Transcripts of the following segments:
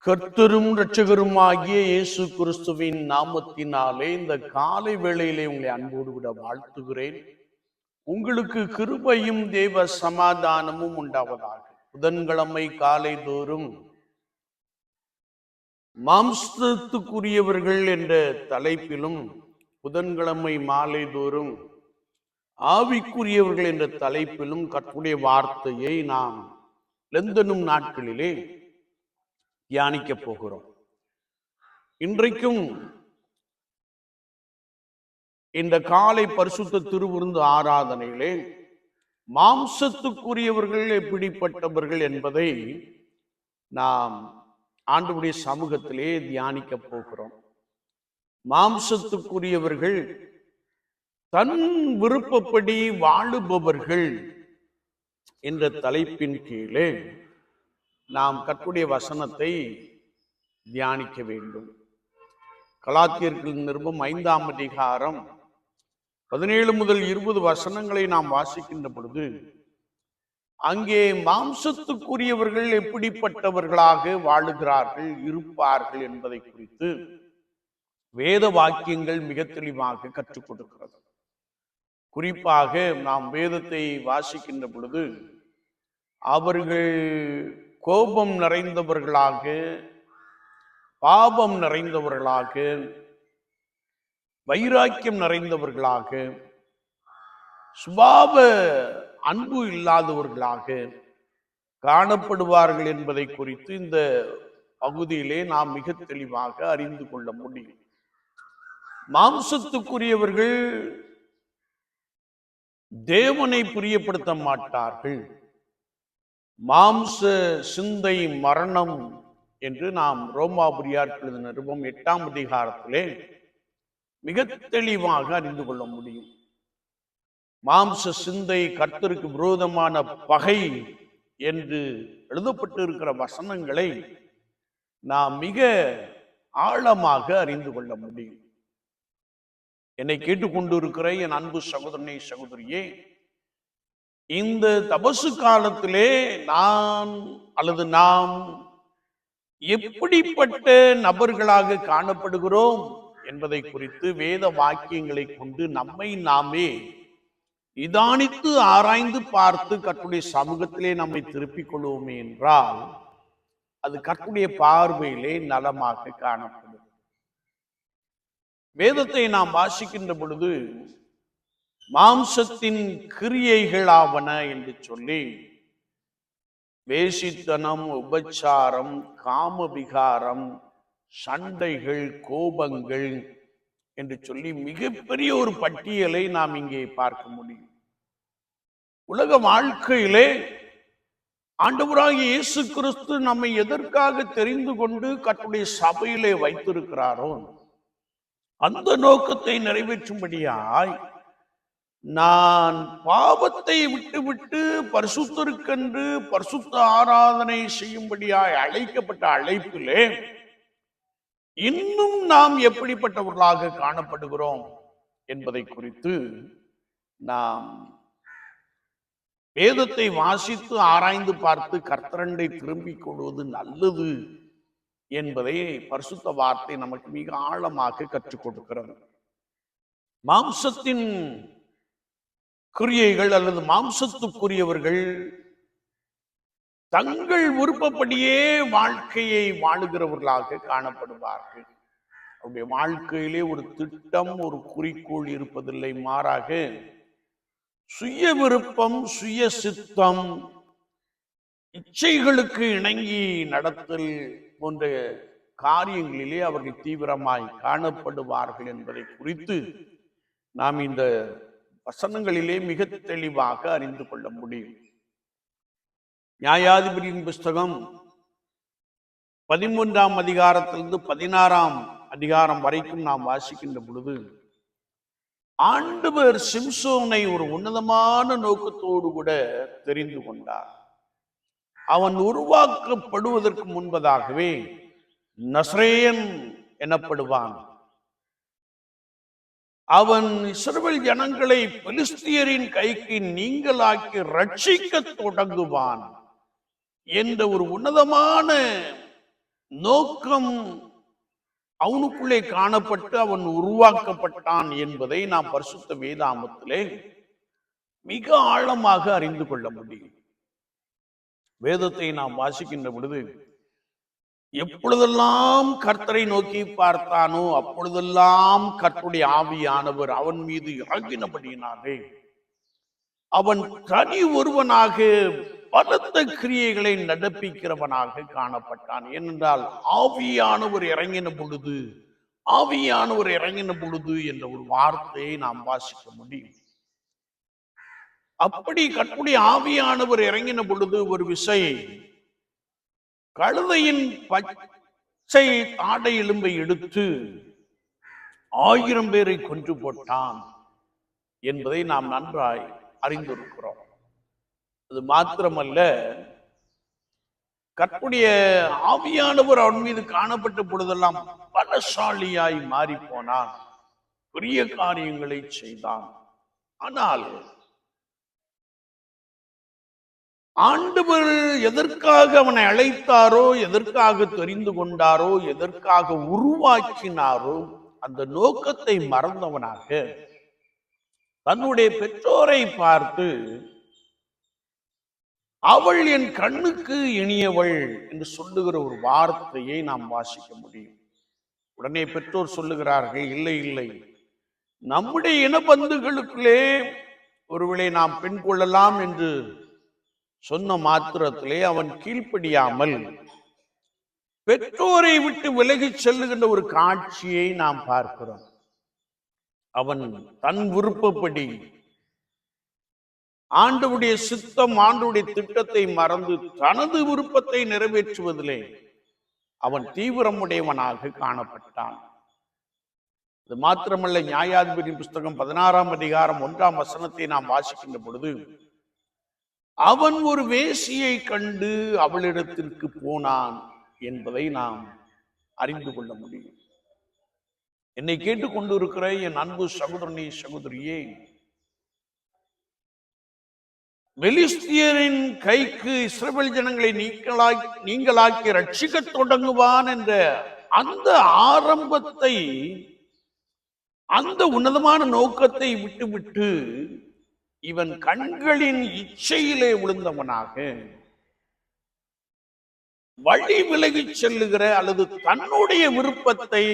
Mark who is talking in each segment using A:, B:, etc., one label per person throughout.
A: கர்த்தரும் இரட்சகருமாகிய இயேசு கிறிஸ்துவின் நாமத்தினாலே இந்த காலை வேளையிலே உங்களை அன்போடு விட வாழ்த்துகிறேன். உங்களுக்கு கிருபையும் தேவ சமாதானமும் உண்டாவதாக. புதன்கிழமை காலை தோறும் மாம்சத்துக்குரியவர்கள் என்ற தலைப்பிலும், புதன்கிழமை மாலை தோறும் ஆவிக்குரியவர்கள் என்ற தலைப்பிலும் கர்த்தருடைய வார்த்தையை நாம் லெந்தனும் நாட்களிலே தியானிக்க போகிறோம். இன்றைக்கும் இந்த காலை பரிசுத்த திருவிருந்து ஆராதனையிலே மாம்சத்துக்குரியவர்கள் எப்படிப்பட்டவர்கள் என்பதை நாம் ஆண்டவருடைய சமூகத்திலே தியானிக்க போகிறோம். மாம்சத்துக்குரியவர்கள் தன் விருப்பப்படி வாழுபவர்கள் என்ற தலைப்பின் கீழே நாம் கர்த்தருடைய வசனத்தை தியானிக்க வேண்டும். கலாத்தியர்கள் நிருபம் 5ஆம் அதிகாரம் 17 முதல் 20 வசனங்களை நாம் வாசிக்கின்ற பொழுது, அங்கே மாம்சத்துக்குரியவர்கள் எப்படிப்பட்டவர்களாக வாழுகிறார்கள், இருப்பார்கள் என்பதை குறித்து வேத வாக்கியங்கள் மிக தெளிவாக கற்றுக் கொடுக்கிறது. குறிப்பாக நாம் வேதத்தை வாசிக்கின்ற பொழுது, அவர்கள் கோபம் நிறைந்தவர்களாக, பாவம் நிறைந்தவர்களாக, வைராக்கியம் நிறைந்தவர்களாக, சுபாவ அன்பு இல்லாதவர்களாக காணப்படுவார்கள் என்பதை குறித்து இந்த பகுதியிலே நாம் மிக தெளிவாக அறிந்து கொள்ள முடியும். மாம்சத்துக்குரியவர்கள் தேவனை பிரியப்படுத்த மாட்டார்கள். மாம்ச சிந்தை மரணம் என்று நாம் ரோமாபுரியார் நிருபம் 8ஆம் அதிகாரத்திலே மிக தெளிவாக அறிந்து கொள்ள முடியும். மாம்ச சிந்தை கர்த்தருக்கு விரோதமான பகை என்று எழுதப்பட்டு இருக்கிற வசனங்களை நாம் மிக ஆழமாக அறிந்து கொள்ள முடியும். என்னை கேட்டுக்கொண்டிருக்கிற என் அன்பு சகோதரனே, சகோதரியே, இந்த தபசு காலத்திலே நாம் எப்படிப்பட்ட நபர்களாக காணப்படுகிறோம் என்பதை குறித்து வேத வாக்கியங்களை கொண்டு நம்மை நாமே நிதானித்து ஆராய்ந்து பார்த்து கர்த்தருடைய சமூகத்திலே நம்மை திருப்பிக் கொள்வோமே என்றால் அது கர்த்தருடைய பார்வையிலே நலமாக காணப்படும். வேதத்தை நாம் வாசிக்கின்ற பொழுது மாம்சத்தின் கிரியைகளாவன என்று சொல்லி வேசித்தனம், உபச்சாரம், காமவிகாரம், சண்டைகள், கோபங்கள் என்று சொல்லி மிகப்பெரிய ஒரு பட்டியலை நாம் இங்கே பார்க்க முடியும். உலக வாழ்க்கையிலே ஆண்டவராகிய இயேசு கிறிஸ்து நம்மை எதற்காக தெரிந்து கொண்டு கர்த்தருடைய சபையிலே வைத்திருக்கிறாரோ அந்த நோக்கத்தை நிறைவேற்றும்படியாய் நான் பாவத்தை விட்டுவிட்டு பரிசுத்தருக்கென்று பரிசுத்த ஆராதனை செய்யும்படியாய் அழைக்கப்பட்ட அழைப்பிலே இன்னும் நாம் எப்படிப்பட்டவர்களாக காணப்படுகிறோம் என்பதை குறித்து நாம் வேதத்தை வாசித்து ஆராய்ந்து பார்த்து கர்த்தரண்டை திரும்பிக் கொள்வது நல்லது என்பதை பரிசுத்த வார்த்தை நமக்கு மிக ஆழமாக கற்றுக் கொடுக்கிறது. மாம்சத்தின் கிரியைகள் அல்லது மாம்சத்துக்குரியவர்கள் தங்கள் விருப்பப்படியே வாழ்க்கையை வாழுகிறவர்களாக காணப்படுவார்கள். அவருடைய வாழ்க்கையிலே ஒரு திட்டம், ஒரு குறிக்கோள் இருப்பதில்லை. மாறாக சுய விருப்பம், சுய சித்தம், இச்சைகளுக்கு இணங்கி நடத்தல் போன்ற காரியங்களிலே அவர்கள் தீவிரமாய் காணப்படுவார்கள் என்பதை குறித்து நாம் இந்த வசனங்களிலே மிக தெளிவாக அறிந்து கொள்ள முடியும். நியாயாதிபதியின் புஸ்தகம் 13ஆம் அதிகாரத்திலிருந்து 16ஆம் அதிகாரம் வரைக்கும் நாம் வாசிக்கின்ற பொழுது, ஆண்டவர் சிம்சோனை ஒரு உன்னதமான நோக்கத்தோடு கூட தெரிந்து கொண்டார். அவன் உருவாக்கப்படுவதற்கு முன்பதாகவே நசரேயன் எனப்படுவான். அவன் இஸ்ரவேல் ஜனங்களை பெலிஸ்தியரின் கைக்கு நீங்களாக்கி ரட்சிக்க தொடங்குவான் என்ற ஒரு உன்னதமான நோக்கம் அவனுக்குள்ளே காணப்பட்டு அவன் உருவாக்கப்பட்டான் என்பதை நாம் பரிசுத்த வேதாமத்திலே மிக ஆழமாக அறிந்து கொள்ள முடியும். வேதத்தை நாம் வாசிக்கின்ற பொழுது எப்பொழுதெல்லாம் கர்த்தரை நோக்கி பார்த்தானோ அப்பொழுதெல்லாம் கர்த்தருடைய ஆவியானவர் அவன் மீது இறங்கினபடியினாலே அவன் தனி ஒருவனாக பலத்த கிரியைகளை நடப்பிக்கிறவனாக காணப்பட்டான். ஏனென்றால் ஆவியானவர் இறங்கின பொழுது என்ற ஒரு வார்த்தையை நாம் வாசிக்க முடியும். அப்படி கர்த்தருடைய ஆவியானவர் இறங்கின பொழுது ஒரு விசை கழுதையின் பச்சை தாடை எலும்பை எடுத்து 1000 பேரை கொன்று போட்டான் என்பதை நாம் நன்றாய் அறிந்திருக்கிறோம். அது மாத்திரமல்ல, கர்த்தருடைய ஆவியானவர் அவன் மீது காணப்பட்ட பொழுதெல்லாம் பலசாலியாய் மாறி போனான், பெரிய காரியங்களை செய்தான். ஆனால் ஆண்டவர் எதற்காக அவனை அழைத்தாரோ, எதற்காக தெரிந்து கொண்டாரோ, எதற்காக உருவாக்கினாரோ அந்த நோக்கத்தை மறந்தவனாக தன்னுடைய பெற்றோரை பார்த்து அவள் என் கண்ணுக்கு இனியவள் என்று சொல்லுகிற ஒரு வார்த்தையை நாம் வாசிக்க முடியும். உடனே பெற்றோர் சொல்லுகிறார்கள், இல்லை இல்லை, நம்முடைய இனபந்துகளுக்குள்ளே ஒருவேளை நாம் பெண் கொள்ளலாம் என்று சொன்ன மாத்திரத்திலே அவன் கீழ்ப்படியாமல் பெற்றோரை விட்டு விலகி செல்லுகின்ற ஒரு காட்சியை நாம் பார்க்கிறோம். அவன் தன் விருப்பப்படி ஆண்டவருடைய சித்தம், ஆண்டவருடைய திட்டத்தை மறந்து தனது விருப்பத்தை நிறைவேற்றுவதிலே அவன் தீவிரமுடையவனாக காணப்பட்டான். அது மாத்திரமல்ல, நியாயாதிபதி புஸ்தகம் 16ஆம் அதிகாரம் 1ஆம் வசனத்தை நாம் வாசிக்கின்ற பொழுது அவன் ஒரு வேசியை கண்டு அவளிடத்திற்கு போனான் என்பதை நாம் அறிந்து கொள்ள முடியும். என்னை கேட்டுக்கொண்டு இருக்கிற என் அன்பு சகோதரனே, சகோதரியே, பெலிஸ்தியரின் கைக்கு இஸ்ரவேல் ஜனங்களை நீங்களாக்கி ரட்சிக்க தொடங்குவான் என்ற அந்த ஆரம்பத்தை, அந்த உன்னதமான நோக்கத்தை விட்டுவிட்டு இவன் கண்களின் இச்சையிலே விழுந்தவனாக வழி விலகி செல்லுகிற அல்லது தன்னுடைய விருப்பத்தை,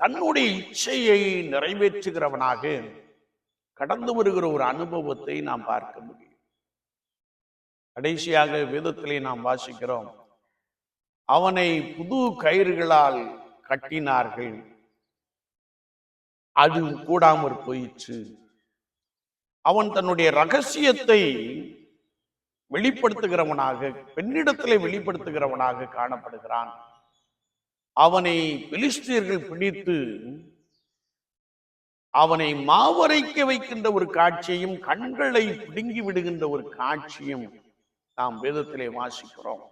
A: தன்னுடைய இச்சையை நிறைவேற்றுகிறவனாக கடந்து வருகிற ஒரு அனுபவத்தை நாம் பார்க்க முடியும். கடைசியாக வேதத்திலே நாம் வாசிக்கிறோம், அவனை புது கயிறுகளால் கட்டினார்கள், அது கூடாமற் போயிற்று. அவன் தன்னுடைய ரகசியத்தை வெளிப்படுத்துகிறவனாக, பெண்ணிடத்திலே வெளிப்படுத்துகிறவனாக காணப்படுகிறான். அவனை பெலிஸ்தியர்கள் பிடித்து அவனை மாவரைக்க வைக்கின்ற ஒரு காட்சியும், கண்களை பிடுங்கி விடுகின்ற ஒரு காட்சியும் நாம் வேதத்திலே வாசிக்கிறோம்.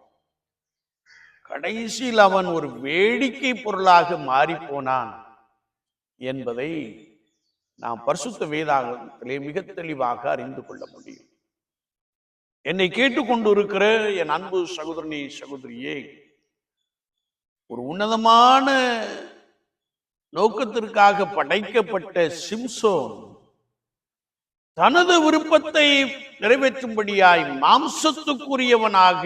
A: கடைசியில் அவன் ஒரு வேடிக்கை பொருளாக மாறி போனான் என்பதை நாம் பரிசுத்த வேதாகமத்திலே மிக தெளிவாக அறிந்து கொள்ள முடியும். என்னை கேட்டுக்கொண்டு இருக்கிற என் அன்பு சகோதரனே, சகோதரியே, ஒரு உன்னதமான நோக்கத்திற்காக படைக்கப்பட்ட சிம்சோன் தனது விருப்பத்தை நிறைவேற்றும்படியாய் மாம்சத்துக்குரியவனாக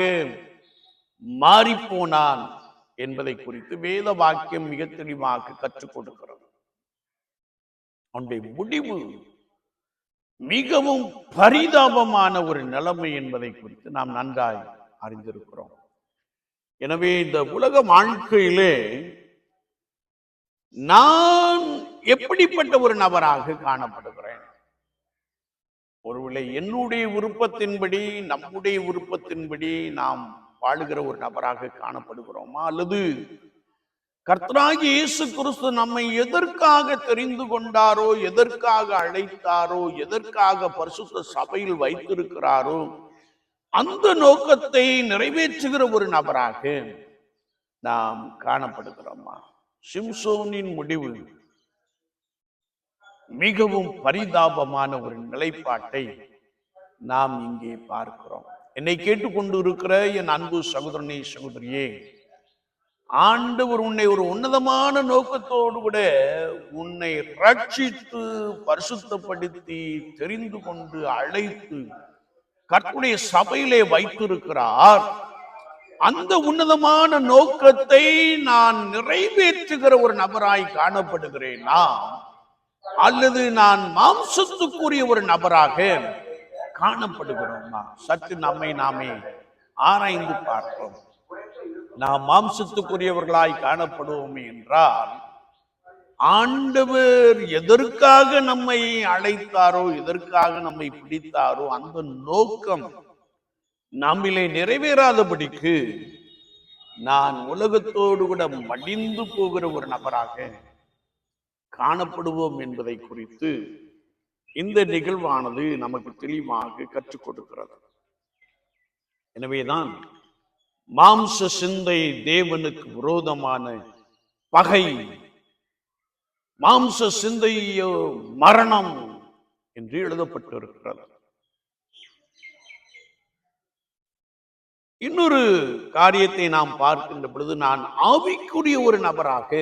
A: மாறிப்போனான் என்பதை குறித்து வேத வாக்கியம் மிக தெளிவாக கற்றுக் கொடுக்கிறது. அவனுடைய முடிவு மிகவும் பரிதாபமான ஒரு நிலைமை என்பதை குறித்து நாம் நன்றாய் அறிந்திருக்கிறோம். எனவே இந்த உலக வாழ்க்கையிலே நான் எப்படிப்பட்ட ஒரு நபராக காணப்படுகிறேன்? ஒருவேளை என்னுடைய விருப்பத்தின்படி, நம்முடைய விருப்பத்தின்படி நாம் வாழுகிற ஒரு நபராக காணப்படுகிறோமா? அல்லது கர்த்தராகிய இயேசு கிறிஸ்து நம்மை எதற்காக தெரிந்து கொண்டாரோ, எதற்காக அழைத்தாரோ, எதற்காக பரிசுத்த சபையில் வைத்திருக்கிறாரோ அந்த நோக்கத்தை நிறைவேற்றுகிற ஒரு நபராக நாம் காணப்படுகிறோமா? சிம்சோனின் முடிவு மிகவும் பரிதாபமான ஒரு நிலைப்பாட்டை நாம் இங்கே பார்க்கிறோம். என்னை கேட்டுக்கொண்டு இருக்கிற என் அன்பு சகோதரனே, சகோதரியே, ஆண்டவர் உன்னை ஒரு உன்னதமான நோக்கத்தோடு கூட உன்னை ரட்சித்து பரிசுத்தப்படுத்தி தெரிந்து கொண்டு அழைத்து கர்த்தருடைய சபையிலே வைத்திருக்கிறார். அந்த உன்னதமான நோக்கத்தை நான் நிறைவேற்றுகிற ஒரு நபராய் காணப்படுகிறேனா, அல்லது நான் மாம்சத்துக்குரிய ஒரு நபராக காணப்படுகிறோமா? சற்று நம்மை நாமே ஆராய்ந்து பார்ப்போம். நாம் மாம்சத்துக்குரியவர்களாய் காணப்படுவோமே என்றால், ஆண்டவர் எதற்காக நம்மை அழைத்தாரோ, எதற்காக நம்மை பிடித்தாரோ, அந்த நோக்கம் நம்மிலே நிறைவேறாதபடிக்கு நான் உலகத்தோடு கூட மடிந்து போகிற ஒரு நபராக காணப்படுவோம் என்பதை குறித்து இந்த நிகழ்வானது நமக்கு தெளிவாக கற்றுக் கொடுக்கிறது. எனவேதான் மாம்ச சிந்தை தேவனுக்கு விரோதமான பகை, மாம்ச சிந்தையோ மரணம் என்று எழுதப்பட்டிருக்கிறது. இன்னொரு காரியத்தை நாம் பார்க்கின்ற பொழுது, நான் ஆவிக்குரிய ஒரு நபராக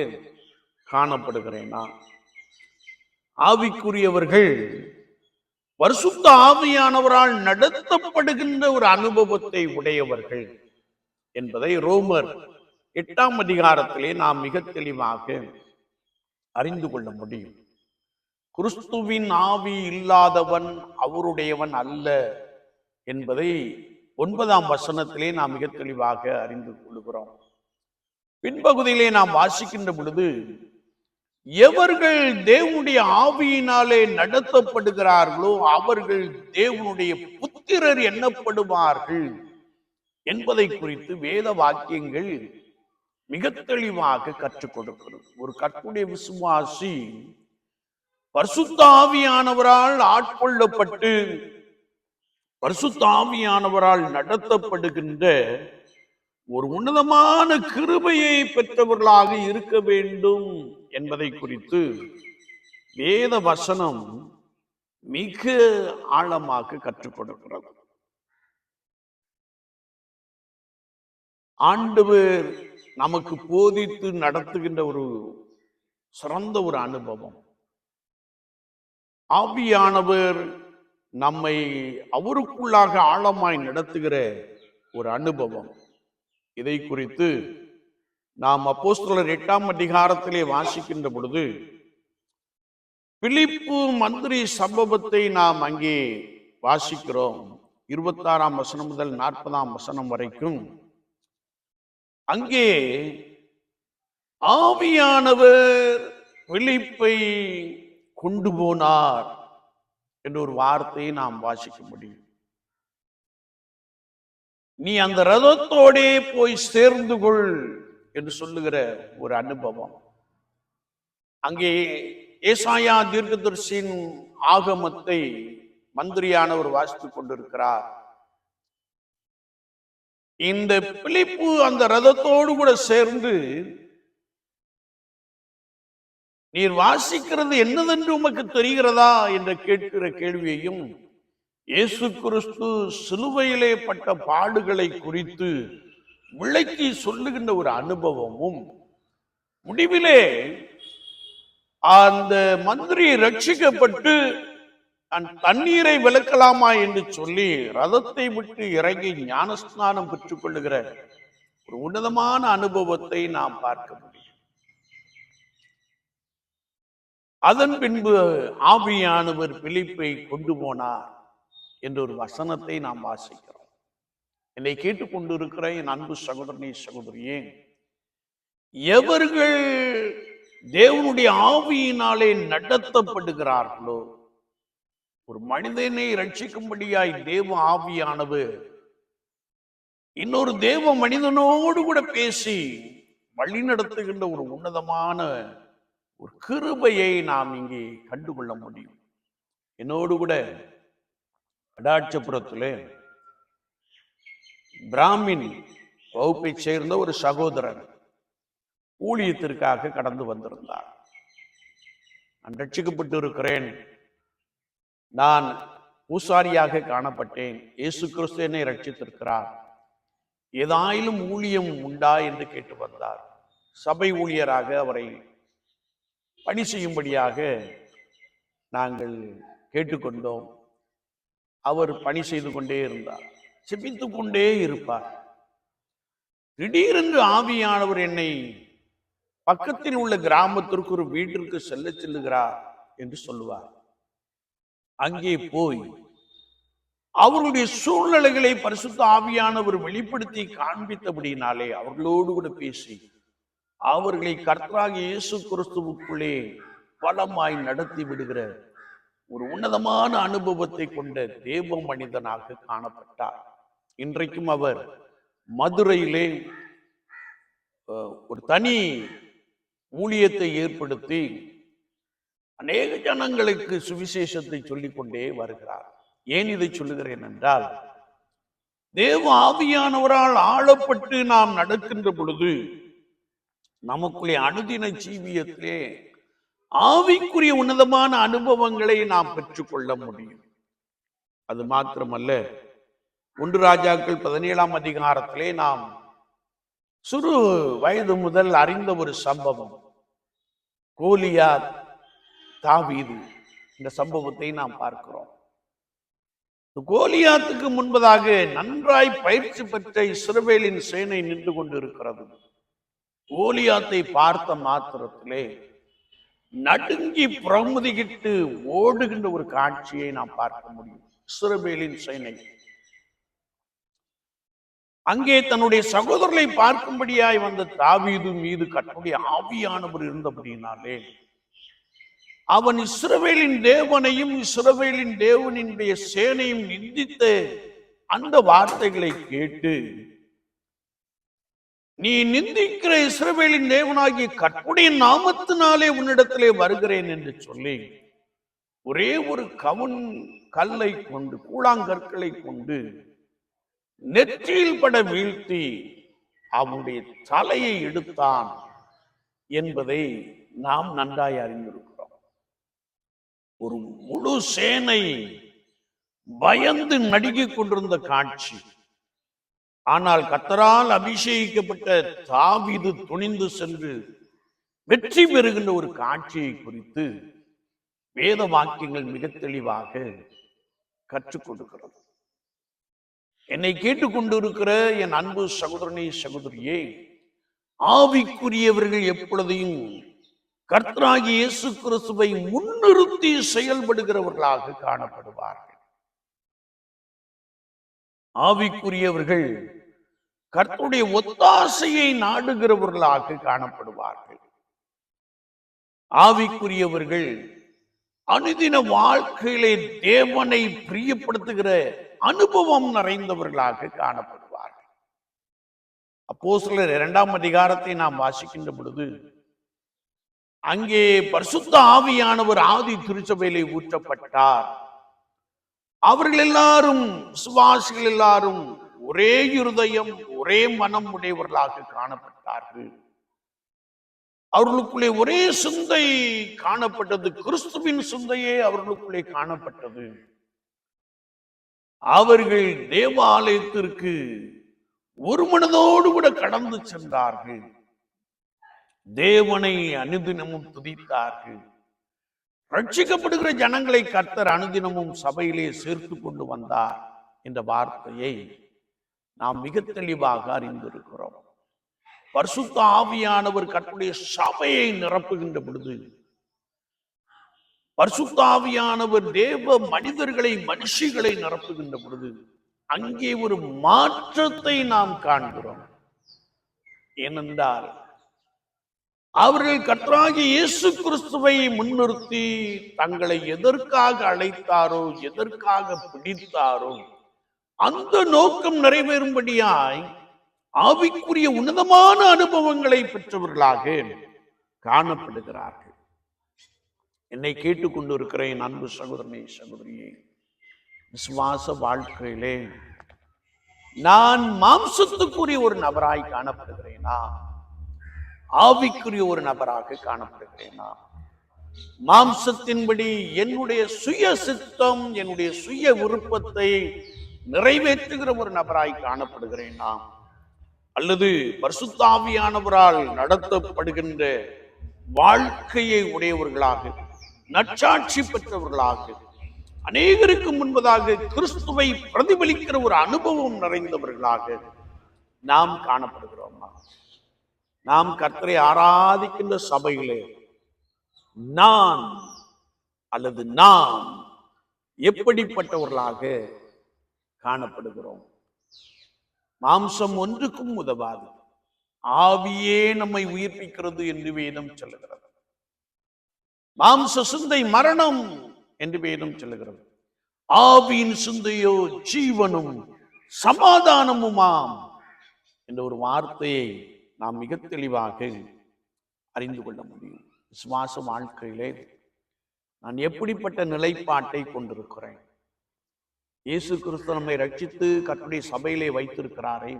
A: காணப்படுகிறேனா? ஆவிக்குரியவர்கள் பரிசுத்த ஆவியானவரால் நடத்தப்படுகின்ற ஒரு அனுபவத்தை உடையவர்கள் என்பதை ரோமர் 8ஆம் அதிகாரத்திலே நாம் மிக தெளிவாக அறிந்து கொள்ள முடியும். கிறிஸ்துவின் ஆவி இல்லாதவன் அவருடையவன் அல்ல என்பதை 9ஆம் வசனத்திலே நாம் மிக தெளிவாக அறிந்து கொள்கிறோம். பின்பகுதியிலே நாம் வாசிக்கின்ற பொழுது, எவர்கள் தேவனுடைய ஆவியினாலே நடத்தப்படுகிறார்களோ அவர்கள் தேவனுடைய புத்திரர் எண்ணப்படுவார்கள் என்பதை குறித்து வேத வாக்கியங்கள் மிக தெளிவாக கற்றுக் கொடுக்கிறது. ஒரு கர்த்தருடைய விசுவாசி பரிசுத்த ஆவியானவரால் ஆட்கொள்ளப்பட்டு பரிசுத்த ஆவியானவரால் நடத்தப்படுகின்ற ஒரு உன்னதமான கிருபையை பெற்றவர்களாக இருக்க வேண்டும் என்பதை குறித்து வேத வசனம் மிக ஆழமாக கற்றுக் கொடுக்கிறது. ஆண்டவர் நமக்கு போதித்து நடத்துகின்ற ஒரு சிறந்த ஒரு அனுபவம். ஆவியானவர் நம்மை அவருக்குள்ளாக ஆழமாய் நடத்துகிற ஒரு அனுபவம். இதை குறித்து நாம் அப்போஸ்தலர் 8ஆம் அதிகாரத்திலே வாசிக்கின்ற பொழுது, பிலிப்பு மந்திரி சம்பவத்தை நாம் அங்கே வாசிக்கிறோம். 26ஆம் வசனம் முதல் 40ஆம் வசனம் வரைக்கும் அங்கே ஆவியானவர் பிலிப்பை கொண்டு போனார் என்ற ஒரு வார்த்தையை நாம் வாசிக்க முடியும். நீ அந்த ரதத்தோடே போய் சேர்ந்து கொள் என்று சொல்லுகிற ஒரு அனுபவம். அங்கே ஏசாயா தீர்க்கதரிசியின் ஆகமத்தை மந்திரியானவர் வாசித்துக் கொண்டிருக்கிறார். இந்த பிலிப்பு அந்த ரதத்தோடு கூட சேர்ந்து, நீர் வாசிக்கிறது என்னதென்று உமக்கு தெரிகிறதா என்று கேட்கிற கேள்வியையும், இயேசு கிறிஸ்து சிலுவையிலே பட்ட பாடுகளை குறித்து விளக்கி சொல்லுகின்ற ஒரு அனுபவமும், முடிவிலே அந்த மந்திரி ரட்சிக்கப்பட்டு தண்ணீரை விளக்கலாமா என்று சொல்லி ரதத்தை விட்டு இறங்கி ஞானஸ்நானம் பெற்றுக் கொள்ளுகிற ஒரு உன்னதமான அனுபவத்தை நாம் பார்க்க முடியும். அதன் பின்பு ஆவியானவர் பிலிப்பை கொண்டு போனார் என்ற ஒரு வசனத்தை நாம் வாசிக்கிறோம். என்னை கேட்டுக்கொண்டிருக்கிற என் அன்பு சகோதரனே, சகோதரியே, எவர்கள் தேவனுடைய ஆவியினாலே நடத்தப்படுகிறார்களோ, ஒரு மனிதனை ரட்சிக்கும்படியாய் தேவ ஆவியானவர் இன்னொரு தேவ மனிதனோடு கூட பேசி வழி நடத்துகின்ற ஒரு உன்னதமான ஒரு கிருபையை நாம் இங்கே கண்டுகொள்ள முடியும். என்னோடு கூட அடாட்சபுரத்திலே பிராமின் வகுப்பை சேர்ந்த ஒரு சகோதரன் ஊழியத்திற்காக கடந்து வந்திருந்தார். நான் ரட்சிக்கப்பட்டு இருக்கிறேன், நான் பூசாரியாக காணப்பட்டேன், இயேசு கிறிஸ்து என்னை ரட்சித்திருக்கிறார், ஏதாயிலும் ஊழியம் உண்டா என்று கேட்டு வந்தார். சபை ஊழியராக அவரை பணி செய்யும்படியாக நாங்கள் கேட்டுக்கொண்டோம். அவர் பணி செய்து கொண்டே இருந்தார், செபித்துக் கொண்டே இருப்பார். திடீரென்று ஆவியானவர் என்னை பக்கத்தில் உள்ள கிராமத்திற்கு ஒரு வீட்டிற்கு செல்லுகிறார் என்று சொல்லுவார். அங்கே போய் அவர்களுடைய சூழ்நிலைகளை பரிசுத்த ஆவியானவர் வெளிப்படுத்தி காண்பித்தபடினாலே அவர்களோடு கூட பேசி அவர்களை கர்த்தராகிய இயேசு கிறிஸ்துவுக்குள்ளே பலமாய் நடத்தி விடுகிற ஒரு உன்னதமான அனுபவத்தை கொண்ட தேவ மனிதனாக காணப்பட்டார். இன்றைக்கும் அவர் மதுரையிலே ஒரு தனி ஊழியத்தை ஏற்படுத்தி அநேக ஜனங்களுக்கு சுவிசேஷத்தை சொல்லிக் கொண்டே வருகிறார். ஏன் இதை சொல்லுகிறேன் என்றால், தேவ ஆவியானவரால் ஆளப்பட்டு நாம் நடக்கின்ற பொழுது நமக்குள்ளே அனுதின ஜீவியத்திலே ஆவிக்குரிய உன்னதமான அனுபவங்களை நாம் பெற்றுக்கொள்ள முடியும். அது மாத்திரமல்ல, 1 ராஜாக்கள் 17ஆம் அதிகாரத்திலே நாம் சிறு வயது முதல் அறிந்த ஒரு சம்பவம், கோலியாத் தாவீது. இந்த சம்பவத்தை நாம் பார்க்கிறோம். கோலியாத்துக்கு முன்பதாக நன்றாய் பயிற்சி பெற்ற இஸ்ரவேலின் சேனை நின்று கொண்டிருக்கிறது. கோலியாத்தை பார்த்த மாத்திரத்திலே நடுங்கி பிரமுதிகிட்டு ஓடுகின்ற ஒரு காட்சியை நாம் பார்க்க முடியும். இஸ்ரவேலின் சேனை அங்கே தன்னுடைய சகோதரர்களை பார்க்கும்படியாய் வந்த தாவீது மீது கர்த்தருடைய ஆவியானவர் இருந்தபடினாலே அவன் இஸ்ரவேலின் தேவனையும் இஸ்ரவேலின் தேவனுடைய சேனையும் நிந்தித்த அந்த வார்த்தைகளை கேட்டு, நீ நிந்திக்கிற இஸ்ரவேலின் தேவனாகிய கர்த்தருடைய நாமத்தினாலே உன்னிடத்திலே வருகிறேன் என்று சொல்லி ஒரே ஒரு கல்லை கொண்டு, கூழாங்கற்களை கொண்டு நெற்றியில் பட வீழ்த்தி அவனுடைய தலையை எடுத்தான் என்பதை நாம் நன்றாய் அறிந்திருக்கிறோம். ஒரு முழு சேனை பயந்து நடுங்கிக் கொண்டிருந்த காட்சி. ஆனால் கர்த்தரால் அபிஷேகிக்கப்பட்ட தாவீது துணிந்து சென்று வெற்றி பெறுகின்ற ஒரு காட்சியை குறித்து வேத வாக்கியங்கள் மிக தெளிவாக கற்றுக் கொடுக்கிறது. என்னை கேட்டுக்கொண்டிருக்கிற என் அன்பு சகோதரனே, சகோதரியே, ஆவிக்குரியவர்கள் எப்பொழுதையும் கர்த்தராகிய இயேசு கிறிஸ்துவை முன்னிறுத்தி செயல்படுகிறவர்களாக காணப்படுவார்கள். ஆவிக்குரியவர்கள் கர்த்தருடைய ஒத்தாசையை நாடுகிறவர்களாக காணப்படுவார்கள். ஆவிக்குரியவர்கள் அனுதின வாழ்க்கையிலே தேவனை பிரியப்படுத்துகிற அனுபவம் நிறைந்தவர்களாக காணப்படுவார்கள். அப்போஸ்தலர் 2ஆம் அதிகாரத்தை நாம் வாசிக்கின்ற பொழுது அங்கே பரிசுத்த ஆவியானவர் ஆதி திருச்சபையிலே ஊற்றப்பட்டார். அவர்கள் எல்லாரும், விசுவாசிகள் எல்லாரும் ஒரே இருதயம், ஒரே மனம் உடையவர்களாக காணப்பட்டார்கள். அவர்களுக்குள்ளே ஒரே சிந்தை காணப்பட்டது. கிறிஸ்துவின் சிந்தையே அவர்களுக்குள்ளே காணப்பட்டது. அவர்கள் தேவாலயத்திற்கு ஒரு மனதோடு கூட கடந்து சென்றார்கள். தேவனை அனுதினமும் துதித்தார்கள். ரட்சிக்கப்படுகிற ஜனங்களை கர்த்தர் அனுதினமும் சபையிலே சேர்த்து கொண்டு வந்தார் என்ற வார்த்தையை நாம் மிக தெளிவாக அறிந்திருக்கிறோம். பரிசுத்த ஆவியானவர் கர்த்தருடைய சபையை நிரப்புகின்ற பொழுது, பரிசுத்த ஆவியானவர் தேவ மனிதர்களை, மனுஷிகளை நிரப்புகின்ற பொழுது அங்கே ஒரு மாற்றத்தை நாம் காண்கிறோம். ஏனென்றால் அவர்கள் கர்த்தராகிய இயேசு கிறிஸ்துவை முன்னிறுத்தி தங்களை எதற்காக அழைத்தாரோ, எதற்காக பிடித்தாரோ அந்த நோக்கம் நிறைவேறும்படியாய் ஆவிக்குரிய உன்னதமான அனுபவங்களை பெற்றவர்களாக காணப்படுகிறார்கள். என்னை கேட்டுக்கொண்டிருக்கிற என் அன்பு சகோதரனே, சகோதரியே, விசுவாச வாழ்க்கையிலே நான் மாம்சத்துக்குரிய ஒரு நபராய் காணப்படுகிறேனா, ஆவிக்குரிய ஒரு நபராக காணப்படுகிறேனா? மாம்சத்தின்படி என்னுடைய சுய சித்தம், என்னுடைய சுய விருப்பத்தை நிறைவேற்றுகிற ஒரு நபராய் காணப்படுகிறேனா, அல்லது பரிசுத்த ஆவியானவரால் நடத்தப்படுகின்ற வாழ்க்கையை உடையவர்களாக, நற்சாட்சி பெற்றவர்களாக, அநேகருக்கு முன்பதாக கிறிஸ்துவை பிரதிபலிக்கிற ஒரு அனுபவம் நிறைந்தவர்களாக நாம் காணப்படுகிறோம். நாம் கர்த்தரை ஆராதிக்கின்ற சபையிலே நான் அல்லது நாம் எப்படிப்பட்டவர்களாக காணப்படுகிறோம்? மாம்சம் ஒன்றுக்கும் உதவாது, ஆவியே நம்மை உயிர்ப்பிக்கிறது என்று வேதம் சொல்லுகிறது. மாம்ச சிந்தை மரணம் என்று வேதம் சொல்லுகிறது. ஆவியின் சிந்தையோ ஜீவனும் சமாதானமுமாம் என்ற ஒரு வார்த்தையை நாம் மிக தெளிவாக அறிந்து கொள்ள முடியும். விசுவாச வாழ்க்கையிலே நான் எப்படிப்பட்ட நிலைப்பாட்டை கொண்டிருக்கிறேன்? இயேசு கிறிஸ்து நம்மை ரட்சித்து கர்த்தருடைய சபையிலே வைத்திருக்கிறாரே,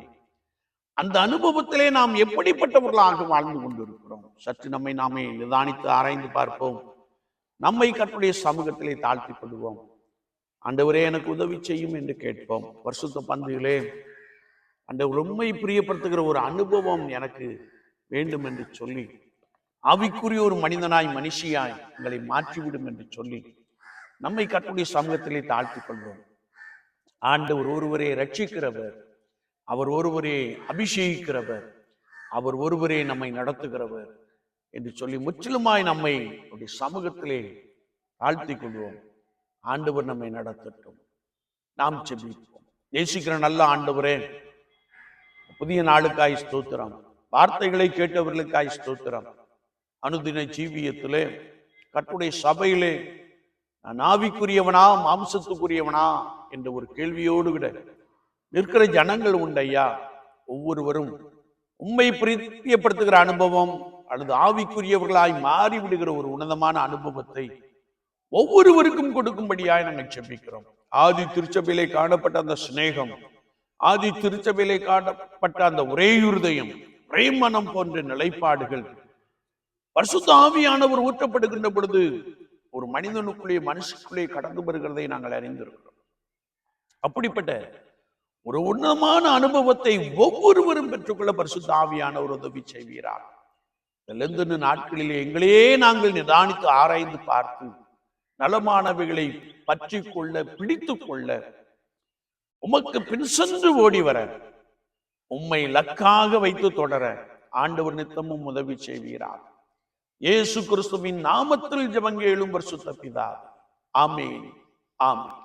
A: அந்த அனுபவத்திலே நாம் எப்படிப்பட்டவர்களாக வாழ்ந்து கொண்டிருக்கிறோம்? சற்று நம்மை நாமே நிதானித்து ஆராய்ந்து பார்ப்போம். நம்மை கர்த்தருடைய சமூகத்திலே தாழ்த்திக் கொள்வோம். ஆண்டவரே எனக்கு உதவி செய்யும் என்று கேட்போம். பரிசுத்த பந்திகளே, ஆண்டவர் உண்மை பிரியப்படுத்துகிற ஒரு அனுபவம் எனக்கு வேண்டும் என்று சொல்லி, ஆவிக்குரிய ஒரு மனிதனாய் மனுஷியாய் உங்களை மாற்றிவிடும் என்று சொல்லி நம்மை கர்த்தருடைய சமூகத்திலே தாழ்த்திக் கொள்வோம். ஆண்டவர் ஒருவரே ரட்சிக்கிறவர், அவர் ஒருவரே அபிஷேகிக்கிறவர், அவர் ஒருவரே நம்மை நடத்துகிறவர் என்று சொல்லி முற்றிலுமாய் நம்மை சமூகத்திலே தாழ்த்திக் கொள்வோம். ஆண்டவர் நம்மை நடத்தட்டும். நாம் ஜெபிப்போம். நேசிக்கிற நல்ல ஆண்டவரே, புதிய நாளுக்காய் ஸ்தோத்திரம். வார்த்தைகளை கேட்டவர்களுக்காய் ஸ்தோத்திரம். அனுதின ஜீவியத்திலே கர்த்தருடைய சபையிலே நான் ஆவிக்குரியவனா மாம்சத்துக்குரியவனா என்ற ஒரு கேள்வியோடு விட நிற்கிற ஜனங்கள் உண்டையா. ஒவ்வொருவரும் உண்மை பிரியப்படுத்துகிற அனுபவம் அல்லது ஆவிக்குரியவர்களாய் மாறிவிடுகிற ஒரு உன்னதமான அனுபவத்தை ஒவ்வொருவருக்கும் கொடுக்கும்படியாய் நாங்கள் ஜெபிக்கிறோம். ஆதி திருச்சபையிலே காணப்பட்ட அந்த சிநேகம், ஆதி திருச்சபையிலே காணப்பட்ட அந்த ஒரே இருதயம், ஒரே மனம் போன்ற நிலைப்பாடுகள் பரிசுத்த ஆவியானவர் ஊற்றப்படுகின்ற பொழுது ஒரு மனிதனுக்குள்ளே மனுஷனுக்குள்ளே கடந்து வருகிறதை நாங்கள் அறிந்திருக்கிறோம். அப்படிப்பட்ட ஒரு உன்னதமான அனுபவத்தை ஒவ்வொருவரும் பெற்றுக்கொள்ள பரிசுத்த ஆவியானவர் உதவி செய்வீரார். இந்த நாட்களிலே எங்களையே நாங்கள் நிதானித்து ஆராய்ந்து பார்த்து நலமானவைகளை பற்றி கொள்ள, பிடித்து கொள்ள, உமக்கு பின் சென்று ஓடி வர, உம்மை லக்காக வைத்து தொடர ஆண்டவர் நித்தமும் உதவி செய்வீரார். இயேசு கிறிஸ்துவின் நாமத்தில் ஜெபங்கள் எழும் பரிசுத்த பிதாவே, ஆமென், ஆமென்.